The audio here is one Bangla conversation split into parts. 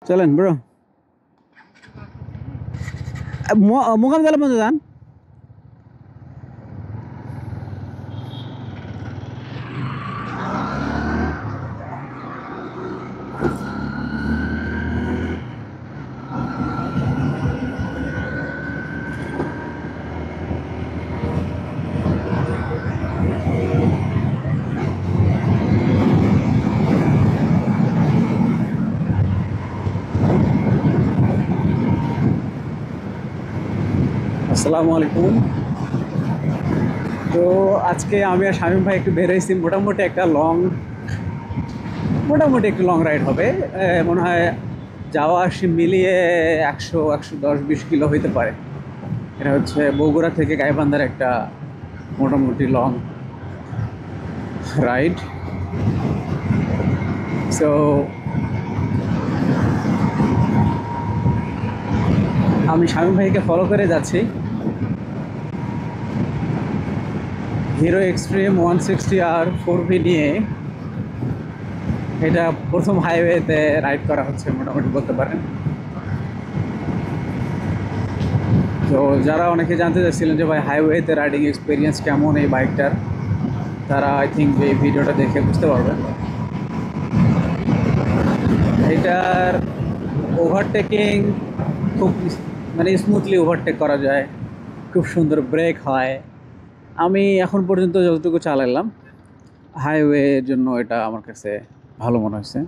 চলেন ব্রো, মোকামদলা পর্যন্ত যান। আসসালামু আলাইকুম। তো আজকে আমি আর শামীম ভাই একটু বেরোইছি, মোটামুটি একটু লং রাইড হবে। মনে হয় যাওয়া আসি মিলিয়ে 100, 110, 20 কিলো হইতে পারে। এটা হচ্ছে বগুড়া থেকে গাইবান্ধার একটা মোটামুটি লং রাইড। সো আমি শামীম ভাইকে ফলো করে যাচ্ছি হিরো এক্সট্রিম 160R 4V নিয়ে। এটা প্রথম হাইওয়েতে রাইড করা হচ্ছে মোটামুটি বলতে পারেন। তো যারা অনেকে জানতে চাচ্ছিলেন যে ভাই হাইওয়েতে রাইডিং এক্সপিরিয়েন্স কেমন এই বাইকটার, তারা আই থিঙ্ক এই ভিডিওটা দেখে বুঝতে পারবেন। এটার ওভারটেকিং খুব মানে স্মুথলি ওভারটেক করা যায়, খুব সুন্দর ব্রেক হয়। আমি এখন পর্যন্ত যতটুকু চালালাম হাইওয়ের জন্য এটা আমার কাছে ভালো মনে হয়েছে।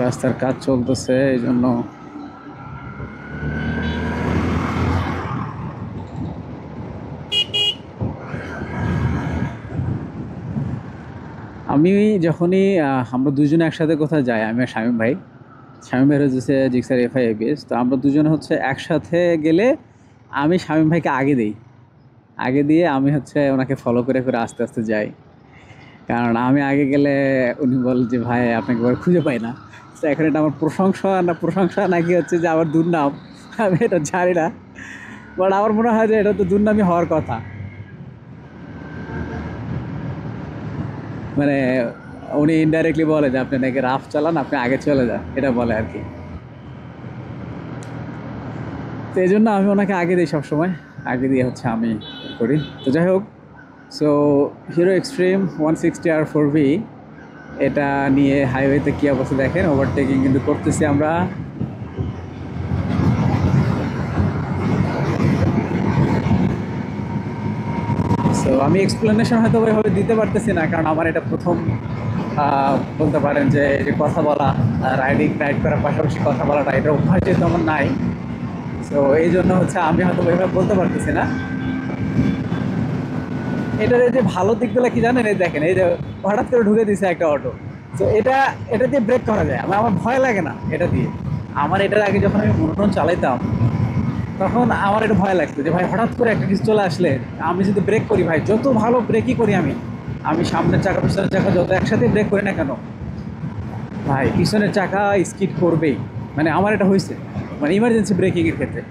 রাস্তার কাজ চলতেছে, এই জন্য আমি যখনই আমরা দুজনে একসাথে কোথাও যাই, আমি আর শামীম ভাই হচ্ছে জিক্সার এফআই এবিএস। তো আমরা দুজনে হচ্ছে একসাথে গেলে আমি শামীম ভাইকে আগে দিয়ে আমি হচ্ছে ওনাকে ফলো করে করে আস্তে আস্তে যাই। কারণ আমি আগে গেলে উনি বল যে ভাই আপনাকে এবার খুঁজে পাই না। তো এখন এটা আমার প্রশংসা নাকি হচ্ছে যে আমার দুর্নাম, আমি এটা জানি না। বাট আমার মনে হয় যে এটা তো দুর্নামই হওয়ার কথা। মানে উনি ইনডাইরেক্টলি বলে যে আপনি নাকি রাফ চালান, আপনি আগে চলে যান, এটা বলে আর কি। তো এই জন্য আমি ওনাকে আগে দিই, সবসময় আগে দিয়ে হচ্ছে আমি করি। তো যাই হোক, so hero extreme 160R 4V এটা নিয়ে হাইওয়েতে কী অবস্থা দেখেন। ওভারটেকিং কিন্তু করতেছি আমরা। সো আমি এক্সপ্লেনেশন হয়তো ওইভাবে দিতে পারতেছি না, কারণ আমার এটা প্রথম বলতে পারেন যে কথা বলা, রাইড করার পাশাপাশি কথা বলাটা, এটা অভ্যাস যেহেতু আমার নাই। সো এই জন্য হচ্ছে আমি হয়তো ওইভাবে বলতে পারতেছি না। এটার এই যে ভালো দিকগুলো কি জানেন, এই দেখেন, এই যে হঠাৎ করে ঢুকে দিছে একটা অটো। তো এটা দিয়ে ব্রেক করা যায়, আমার ভয় লাগে না এটা দিয়ে। আমার এটার আগে যখন আমি মনোটন চালাইতাম, তখন আমার এটা ভয় লাগতো যে ভাই হঠাৎ করে একটা কিছু চলে আসলে আমি যদি ব্রেক করি, ভাই যত ভালো ব্রেকই করি আমি সামনের চাকা পিছনের চাকা যত একসাথে ব্রেক করি না কেন, ভাই পিছনের চাকা স্কিড করবেই। মানে আমার এটা হয়েছে, মানে ইমার্জেন্সি ব্রেকিংয়ের ক্ষেত্রে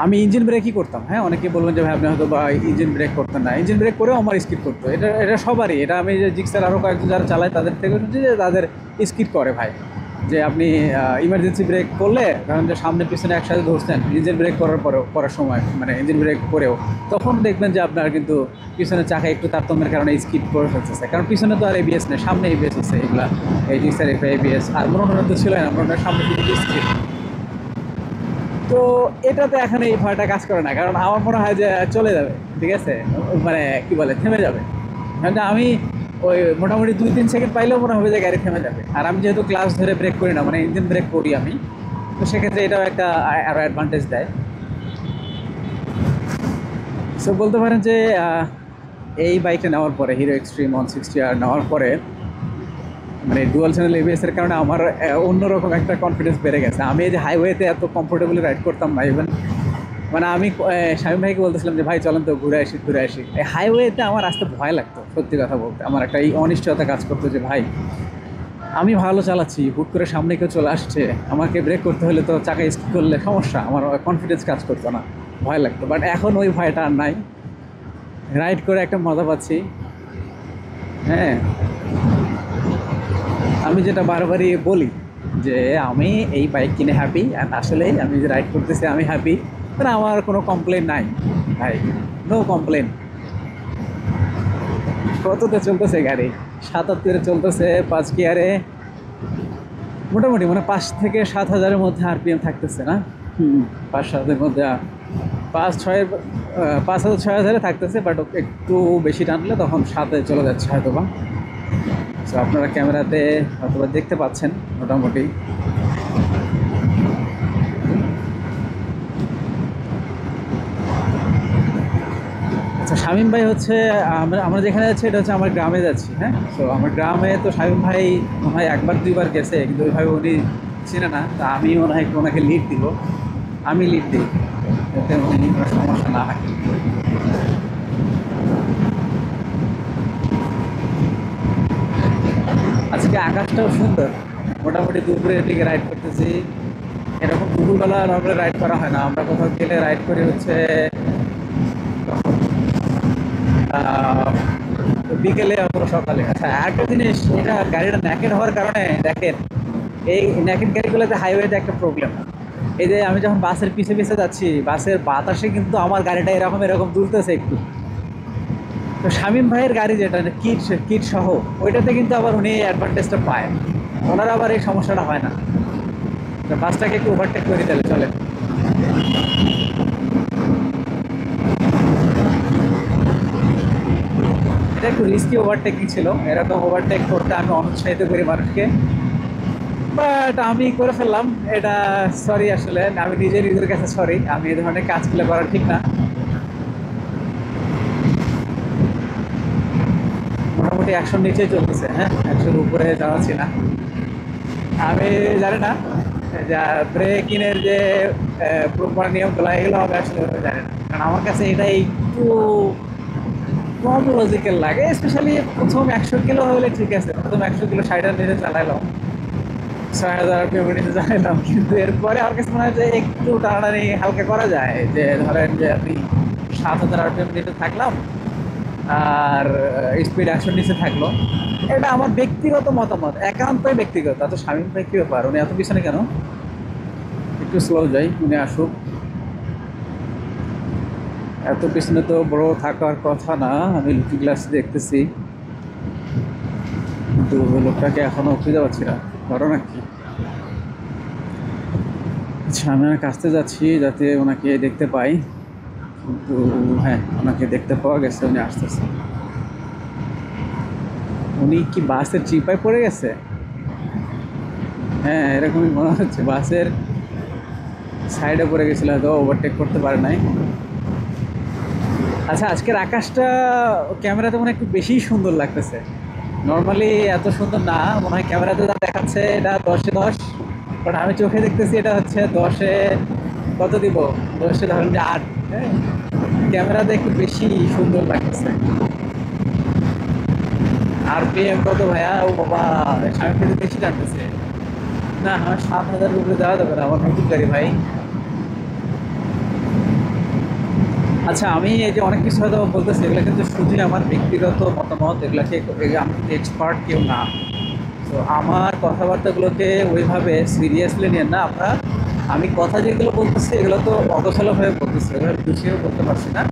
আমি ইঞ্জিন ব্রেকই করতাম। হ্যাঁ, অনেকে বলবেন যে ভাই আপনি হয়তো বা ইঞ্জিন ব্রেক করতেন না, ইঞ্জিন ব্রেক করেও আমার স্কিড করতো। এটা সবারই, এটা আমি যে জিক্সার আরও কয়েকজন যারা চালায় তাদের থেকে শুনছি যে তাদের স্কিড করে ভাই। যে আপনি ইমার্জেন্সি ব্রেক করলে, কারণ যে সামনে পিছনে একসাথে ধরছেন ইঞ্জিন ব্রেক করার সময়, মানে ইঞ্জিন ব্রেক করেও তখন দেখবেন যে আপনার কিন্তু পিছনের চাকা একটু তারতম্যের কারণে স্কিড করে ফেলতেছে। কারণ পিছনে তো আর এবিএস নেই, সামনে এবিএস আছে। এগুলা এই জিক্সার এবিএস আর মনোনয়ন তো ছিল না, মনোনয়ন সামনে কিন্তু স্কিড। তো এটাতে এখন এই ভয়টা কাজ করে না, কারণ আমার মনে হয় যে চলে যাবে, ঠিক আছে, মানে কি বলে থেমে যাবে। কারণ আমি ওই মোটামুটি 2-3 সেকেন্ড পাইলেও মনে হবে যে গাড়ি থেমে যাবে। আর আমি যেহেতু ক্লাস ধরে ব্রেক করি না, মানে ইঞ্জিন ব্রেক করি আমি, তো সেক্ষেত্রে এটাও একটা আরও অ্যাডভান্টেজ দেয়। সো বলতে পারেন যে এই বাইকটা নেওয়ার পরে, হিরো এক্সট্রিম 160R নেওয়ার পরে, মানে ডুয়াল চ্যানেল এবিএস এর কারণে আমার অন্যরকম একটা কনফিডেন্স বেড়ে গেছে। আমি এই যে হাইওয়েতে এত কমফোর্টেবলি রাইড করতাম না ইভেন, মানে আমি শামীম ভাইকে বলতেছিলাম যে ভাই চলেন তো ঘুরে আসি। এই হাইওয়েতে আমার আসতে ভয় লাগতো, সত্যি কথা বলতে আমার একটা এই অনিশ্চয়তা কাজ করতো যে ভাই আমি ভালো চালাচ্ছি, হুট করে সামনে কেউ চলে আসছে, আমাকে ব্রেক করতে হলে তো চাকা স্কিড করলে সমস্যা, আমার কনফিডেন্স কাজ করতো না, ভয় লাগতো। বাট এখন ওই ভয়টা আর নাই। রাইড করে একটা মজা পাচ্ছি। হ্যাঁ, আমি যেটা বারবারই বলি যে আমি এই বাইক কিনে হ্যাপি, অ্যান্ড আসলেই আমি যে রাইড করতেছি আমি হ্যাপি। মানে আমার কোনো কমপ্লেন নাই ভাই, নো কমপ্লেন। কততে চলতেছে গাড়ি? ৭৭-এ চলতেছে 5 গিয়ারে। মোটামুটি মানে ৫ থেকে ৭ হাজারের মধ্যে আরপিএম থাকতেছে না? ৫-৭-এর মধ্যে ৫-৬, ৫,০০০-৬,০০০ থাকতেছে, বাট একটু বেশি টানলে তখন ৭-এ চলে যাচ্ছে হয়তো বা। তো আপনারা ক্যামেরাতে হয়তো বা দেখতে পাচ্ছেন মোটামুটি। আচ্ছা, শামীম ভাই হচ্ছে, আমরা আমরা যেখানে যাচ্ছি এটা হচ্ছে আমার গ্রামে যাচ্ছি। হ্যাঁ, তো আমার গ্রামে তো শামীম ভাই মনে হয় ১-২ বার গেছে, কিন্তু ওইভাবে উনি চিনে না। তা আমি মনে হয় একটু ওনাকে লিড দিব, আমি লিড দিই, যাতে উনি কোনো সমস্যা না হয়। আজকে আকাশটাও সুন্দর, মোটামুটি দুপুরের দিকে রাইড করতেছি। এরকম দুপুরবেলা নর্মালি রাইড করা হয় না, আমরা কোথাও গেলে রাইড করি হচ্ছে আহ, বিকেলে অথবা সকালে। আচ্ছা, আরেকটা জিনিস, এটা গাড়িটা ন্যাকেড হওয়ার কারণে দেখেন, এই ন্যাকেড গাড়িগুলোতে হাইওয়েতে একটা প্রবলেম। এই যে আমি যখন বাসের পিছে পিছে যাচ্ছি, বাসের বাতাসে কিন্তু আমার গাড়িটা এরকম এরকম দুলতেছে একটু। তো শামীম ভাইয়ের গাড়ি যেটা কিট কিট সহ, ওইটাতে কিন্তু আবার উনি অ্যাডভান্টেজটা পায়, ওনার আবার এই সমস্যাটা হয় না। তো বাসটাকে একটু ওভারটেক করে দিলে চলে। এটা একটু রিস্কি ওভারটেকিং ছিল, এরকম ওভারটেক করতে আমি অনুৎসাহিত করি মানুষকে, বাট আমি করে ফেললাম এটা। সরি, আসলে আমি নিজের কাছে সরি, আমি এই ধরনের কাজগুলো করা ঠিক না। মোটামুটি ১০০-র নিচেই চলতেছে। হ্যাঁ, ১০০-র উপরে যাওয়াচ্ছি না। আমি জানি না যা ব্রেকিংয়ের যে প্রপার নিয়মগুলো, এগুলো হবে আসলে জানি না, কারণ আমার কাছে এটা একটু কম লজিক্যাল লাগে। স্পেশালি প্রথম ১০০ কিলো হলে ঠিক আছে, প্রথম ১০০ কিলো ৬০-এর নিচে চালাইলাম, ৬,০০০ কিলোমিটার চালাইলাম, কিন্তু এরপরে আমার কাছে মনে হয় যে একটু টানাটানি হালকা করা যায়। যে ধরেন যে আপনি ৭,০০০ আরপিএম নিচে থাকলাম, আর স্পিড ১০০-র নিচে থাকলো। এটা আমার ব্যক্তিগত মতামত, একান্তই ব্যক্তিগত। এত শামীম ভাই কী ব্যাপার, উনি এত পিছনে কেন? একটু স্লো যাই, উনি আসুক। এত পিছনে তো বড় থাকার কথা না, আমি লুকিং গ্লাস দেখতেছি, কিন্তু ওই লোকটাকে এখনো খুঁজে পাচ্ছি না। ঘটনা কি? আচ্ছা, আমি ওনার কাছতে যাচ্ছি যাতে ওনাকে দেখতে পাই, কিন্তু হ্যাঁ, ওনাকে দেখতে পাওয়া গেছে, উনি আসতেছে। উনি কি বাসের চিপায় পড়ে গেছে? হ্যাঁ, এরকমই মনে হচ্ছে, বাসের সাইডে পড়ে গেছিল, হয়তো ওভারটেক করতে পারে নাই। আচ্ছা, আজকের আকাশটা ক্যামেরাতে মনে হয় একটু বেশিই সুন্দর লাগতেছে। নর্মালি এত সুন্দর না মনে হয়, ক্যামেরাতে যা দেখাচ্ছে এটা 10-এ 10, বাট আমি চোখে দেখতেছি এটা হচ্ছে 10-এ কত দিব, 10-এ ধরেন যে 8। হ্যাঁ, ক্যামেরাতে একটু বেশি সুন্দর লাগতেছে। আরপিএম কত ভাইয়া? ও বাবা, আমি কিন্তু বেশি টানতেছে। না, আমার ৭,০০০ উপরে দেওয়া যাবে না, আমার নতুন গাড়ি ভাই। আচ্ছা, আমি এই যে অনেক কিছু হয়তো বলতেছি, এগুলো কিন্তু শুধুই আমার ব্যক্তিগত মতামত, এগুলাকে আমি কিন্তু এক্সপার্ট কেউ না। তো আমার কথাবার্তাগুলোকে ওইভাবে সিরিয়াসলি নেন না আপনারা। আমি কথা যেগুলো বলতেছি এগুলো তো অগোছালোভাবে বলতেছি, এগুলো গুছিয়েও বলতে পারছি না।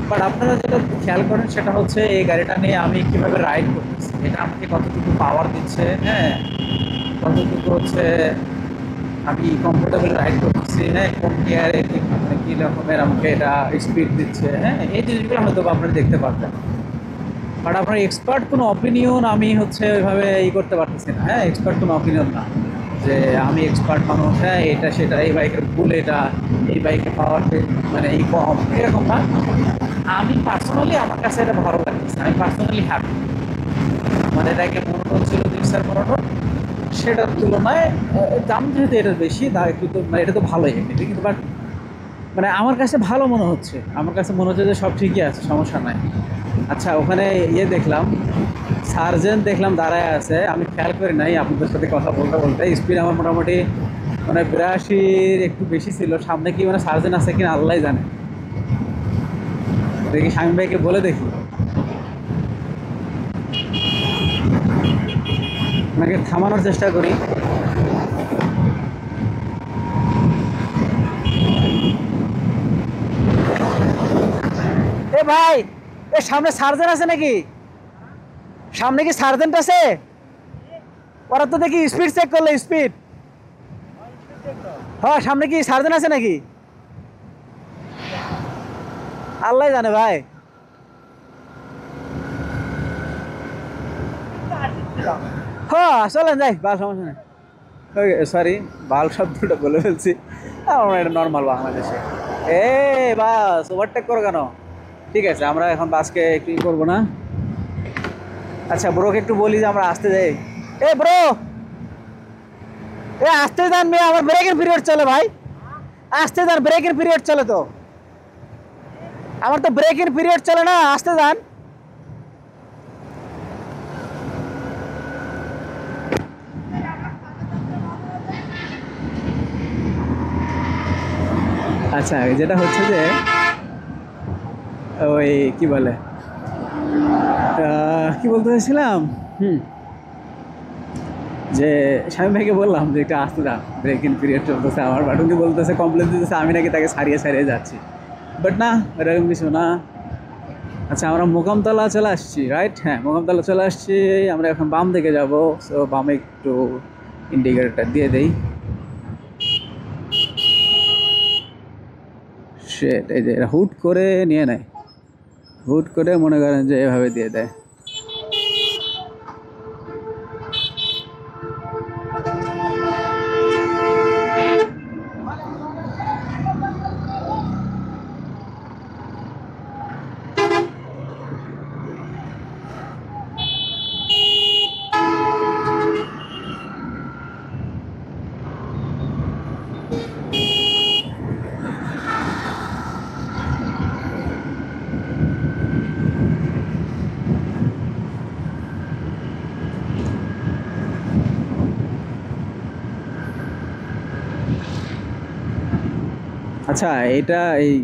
বাট আপনারা যেটা খেয়াল করেন সেটা হচ্ছে এই গাড়িটা নিয়ে আমি কীভাবে রাইড করতেছি, এটা আমাকে কতটুকু পাওয়ার দিচ্ছে। হ্যাঁ, কতটুকু হচ্ছে আমি কমফোর্টেবল রাইড করতেছি। হ্যাঁ, কোন গিয়ারে মানে কী রকমের আমাকে এটা স্পিড দিচ্ছে। হ্যাঁ, এই জিনিসগুলো হয়তো আপনারা দেখতে পারবেন, বাট আপনার এক্সপার্ট কোনো অপিনিয়ন আমি হচ্ছে ওইভাবে করতে পারতেছি না। হ্যাঁ, এক্সপার্ট কোনো অপিনিয়ন না যে আমি এক্সপার্ট মানুষ, হ্যাঁ এটা সেটা, এই বাইকের ভুল এটা, এই বাইকে পাওয়ার মানে এই কম, এরকম না। আমি পার্সোনালি, আমার কাছে এটা ভালো লাগতেছে, আমি পার্সোনালি হ্যাপি। মানে এটাকে মনোটন ছিল জিক্সার মনোটন, সেটার তুলনায় দাম যেহেতু এটার বেশি, তা একটু তো মানে এটা তো ভালোই এমনিতে, কিন্তু বাট মানে আমার কাছে ভালো মনে হচ্ছে, আমার কাছে মনে হচ্ছে যে সব ঠিকই আছে, সমস্যা নাই। আচ্ছা, ওখানে দেখলাম, সার্জেন্ট দেখলাম দাঁড়ায় আছে, আমি খেয়াল করি নাই, আপনাদের সাথে কথা বলতে বলতে স্পিড আমার মোটামুটি মানে ৮২-র একটু বেশি ছিল। সামনে কি মানে সার্জেন্ট আছে কিনা আল্লাহ জানে। দেখি শামীম ভাইকে বলে দেখি, ওনাকে থামানোর চেষ্টা করি। এ ভাই, এ সামনে সার্জেন্ট আছে নাকি? সামনে কি সার্জেন্ট আছে? ওরা তো দেখি স্পিড চেক করলে, স্পিড। হ্যাঁ, সামনে কি সার্জেন্ট আছে নাকি? আল্লাহ জানে ভাই। হ্যাঁ চলেন যাই, বাল সমস্যা নেই। সরি, বাল শব্দটা বলে ফেলছি। আমরা এটা নর্মাল বাংলাদেশে। এ বাস ওভারটেক করো কেন? ঠিক আছে, আমরা এখন বাসকে একটু করবো না। আচ্ছা, ব্রোকে একটু বলি যে আমরা আসতে যাই। এ ব্রো, এ আসতে যান মেয়ে, আমার ব্রেকের পিরিয়ড চলে ভাই। আসতে যান, ব্রেকের পিরিয়ড চলে তো। আমার তো ব্রেকের পিরিয়ড চলে না, আসতে যান। আচ্ছা, যেটা হচ্ছে যে ওই কি বলে, কি বলতে চাইছিলাম, যে শামীম ভাইকে বললাম যে একটা আসতে দাও, ব্রেক ইন পিরিয়ড চলতেছে। আমার বাটুনি বলতেছে, কমপ্লেন দিতেছে আমি নাকি তাকে সারিয়ে সারিয়ে যাচ্ছি। বাট না, এরকম কিছু না। আচ্ছা, আমরা মোকামতলা চলে আসছি, রাইট? হ্যাঁ, মোকামতলা চলে আসছি। আমরা এখন বাম দিকে যাব। সো বামে একটু ইন্ডিকেটরটা দিয়ে দেই। সেট, এই যে এরা হুট করে নিয়ে নেয়, হুট করে মনে করেন যে এভাবে দিয়ে দেয়। আচ্ছা, এটা এই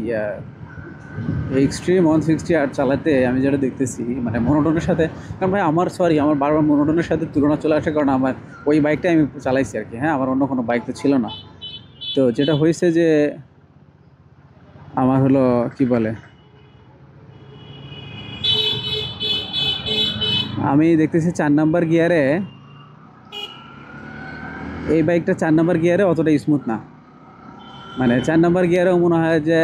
এক্সট্রিম 160 চালাতে আমি যেটা দেখতেছি, মানে মনোটনের সাথে, কারণ ভাই আমার, সরি, আমার বারবার মনোটনের সাথে তুলনা চলে আসে, কারণ আমার ওই বাইকটাই আমি চালাইছি আর কি। হ্যাঁ, আমার অন্য কোনো বাইক তো ছিল না। তো যেটা হয়েছে যে আমার হলো কি বলে, আমি দেখতেছি 4 নাম্বার গিয়ারে, এই বাইকটা 4 নাম্বার গিয়ারে অতটা স্মুথ না। মানে 4 নাম্বার গিয়ারেও মনে হয় যে,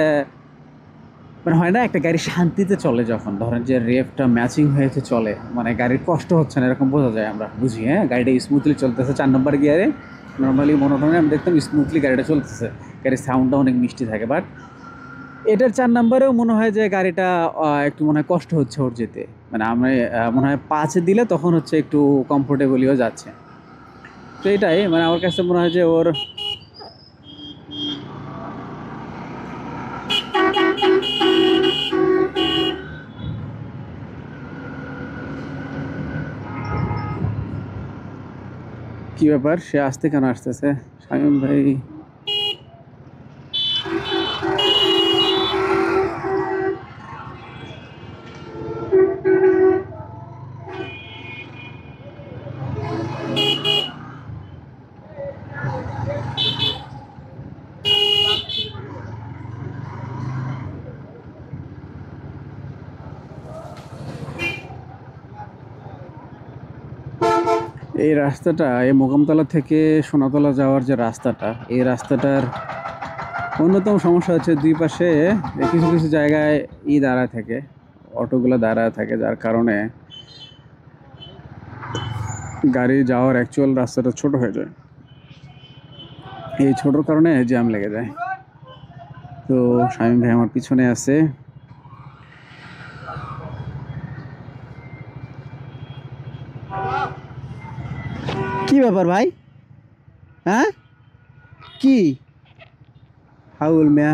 মানে হয় না একটা গাড়ি শান্তিতে চলে, যখন ধরেন যে রেফটা ম্যাচিং হয়েছে চলে, মানে গাড়ির কষ্ট হচ্ছে না, এরকম বোঝা যায়, আমরা বুঝি। হ্যাঁ, গাড়িটা স্মুথলি চলতেছে 4 নাম্বার গিয়ারে। নর্মালি মনোটনে আমি দেখতাম স্মুথলি গাড়িটা চলতেছে, গাড়ির সাউন্ডটা অনেক মিষ্টি থাকে। বাট এটার 4 নাম্বারেও মনে হয় যে গাড়িটা একটু মনে হয় কষ্ট হচ্ছে ওর যেতে। মানে আমরা মনে হয় 5-এ দিলে তখন হচ্ছে একটু কমফোর্টেবলিও যাচ্ছে। তো এটাই, মানে আমার কাছে মনে হয় যে ওর কি ব্যাপার, সে আসতে কেন আসতেছে শামীম ভাই? এই রাস্তাটা, এই মোকামতলা থেকে সোনাতলা যাওয়ার যে রাস্তাটা, এই রাস্তাটার অন্যতম সমস্যা হচ্ছে দুই পাশে কিছু কিছু জায়গায় দাঁড়ায় থাকে, অটোগুলো দাঁড়ায় থাকে, যার কারণে গাড়ি যাওয়ার অ্যাকচুয়াল রাস্তাটা ছোট হয়ে যায়। এই ছোটোর কারণে জ্যাম লেগে যায়। তো শামীম ভাই আমার পিছনে আছে। কি ব্যাপার ভাই? হ্যাঁ, কি হাউল মিয়া?